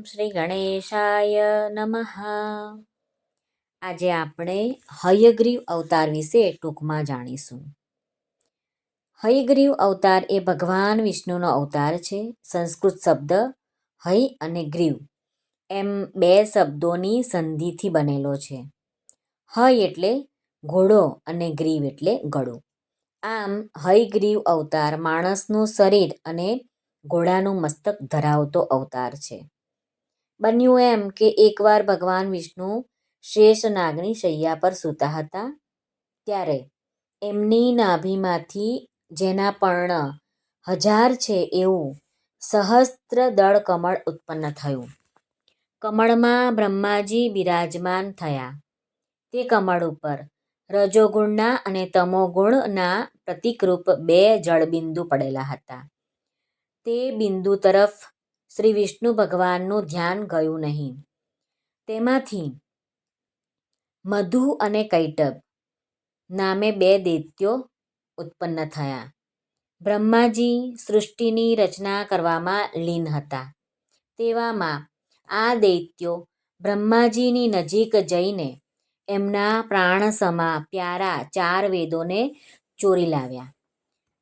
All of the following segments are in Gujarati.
શ્રી ગણેશાય નમઃ. આજે આપણે હયગ્રીવ અવતાર વિશે ટૂંકમાં જાણીશું. હયગ્રીવ અવતાર એ ભગવાન વિષ્ણુનો અવતાર છે. સંસ્કૃત શબ્દ હય અને ગ્રીવ એમ બે શબ્દોની સંધિથી બનેલો છે. હય એટલે ઘોડો અને ગ્રીવ એટલે ગળું. આમ હયગ્રીવ અવતાર માણસનું શરીર અને ઘોડાનું મસ્તક ધરાવતો અવતાર છે. બન્યું એમ કે એકવાર ભગવાન વિષ્ણુ શેષનાગની શૈયા પર સૂતા હતા, ત્યારે એમની નાભીમાંથી, જેના પર્ણ 1000 છે એવું સહસ્ત્રદળ કમળ ઉત્પન્ન થયું. કમળમાં બ્રહ્માજી બિરાજમાન થયા. તે કમળ ઉપર રજોગુણના અને તમોગુણના પ્રતીકરૂપ 2 જળબિંદુ પડેલા હતા. તે બિંદુ તરફ શ્રી વિષ્ણુ ભગવાનનું ધ્યાન ગયું નહીં. તેમાંથી મધુ અને કૈટભ નામે 2 દૈત્યો ઉત્પન્ન થયા. બ્રહ્માજી સૃષ્ટિની રચના કરવામાં લીન હતા. તેવામાં આ દૈત્યો બ્રહ્માજીની નજીક જઈને એમના પ્રાણસમા પ્યારા 4 વેદોને ચોરી લાવ્યા.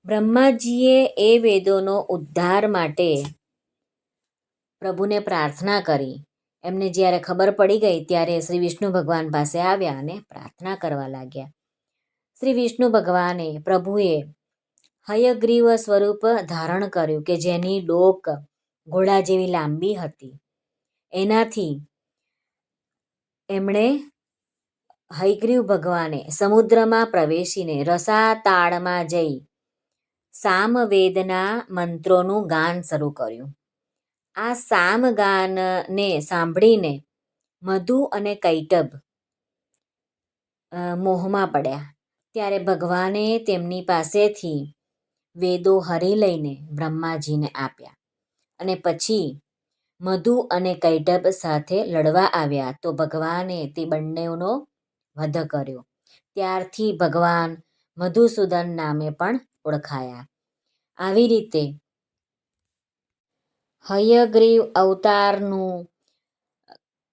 બ્રહ્માજીએ એ વેદોનો ઉદ્ધાર માટે પ્રભુને પ્રાર્થના કરી. એમને જ્યારે ખબર પડી ગઈ ત્યારે શ્રી વિષ્ણુ ભગવાન પાસે આવ્યા અને પ્રાર્થના કરવા લાગ્યા. શ્રી વિષ્ણુ ભગવાને, પ્રભુએ હયગ્રીવ સ્વરૂપ ધારણ કર્યું કે જેની ડોક ઘોડા જેવી લાંબી હતી. એનાથી એમણે હયગ્રીવ ભગવાને સમુદ્રમાં પ્રવેશીને રસાતાળમાં જઈ સામવેદના મંત્રોનું ગાન શરૂ કર્યું. આ સામગાનને સાંભળીને મધુ અને કૈટભ મોહમાં પડ્યા. ત્યારે ભગવાને તેમની પાસેથી વેદો હરી લઈને બ્રહ્માજીને આપ્યા અને પછી મધુ અને કૈટભ સાથે લડવા આવ્યા તો ભગવાને તે બંનેનો વધ કર્યો. ત્યારથી ભગવાન મધુસૂદન નામે પણ ઓળખાયા. આવી રીતે હયગ્રીવ અવતારનું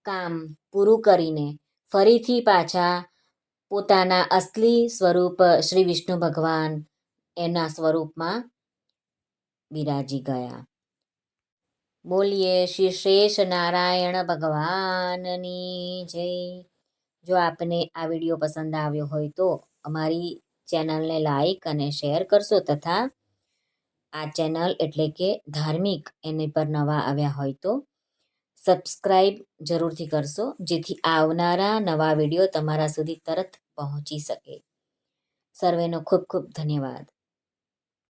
કામ પૂરું કરીને ફરીથી પાછા પોતાના અસલી સ્વરૂપ શ્રી વિષ્ણુ ભગવાન એના સ્વરૂપમાં બિરાજી ગયા. બોલીએ શ્રી શેષ નારાયણ ભગવાનની જય. જો આપને આ વિડીયો પસંદ આવ્યો હોય તો અમારી ચેનલને લાઈક અને શેર કરશો તથા આ ચેનલ એટલે કે ધાર્મિક એની પર નવા આવ્યા હોય તો સબસ્ક્રાઈબ જરૂરથી કરશો, જેથી આવનારા નવા વિડીયો તમારા સુધી તરત પહોંચી શકે. સર્વેનો ખૂબ ખૂબ ધન્યવાદ.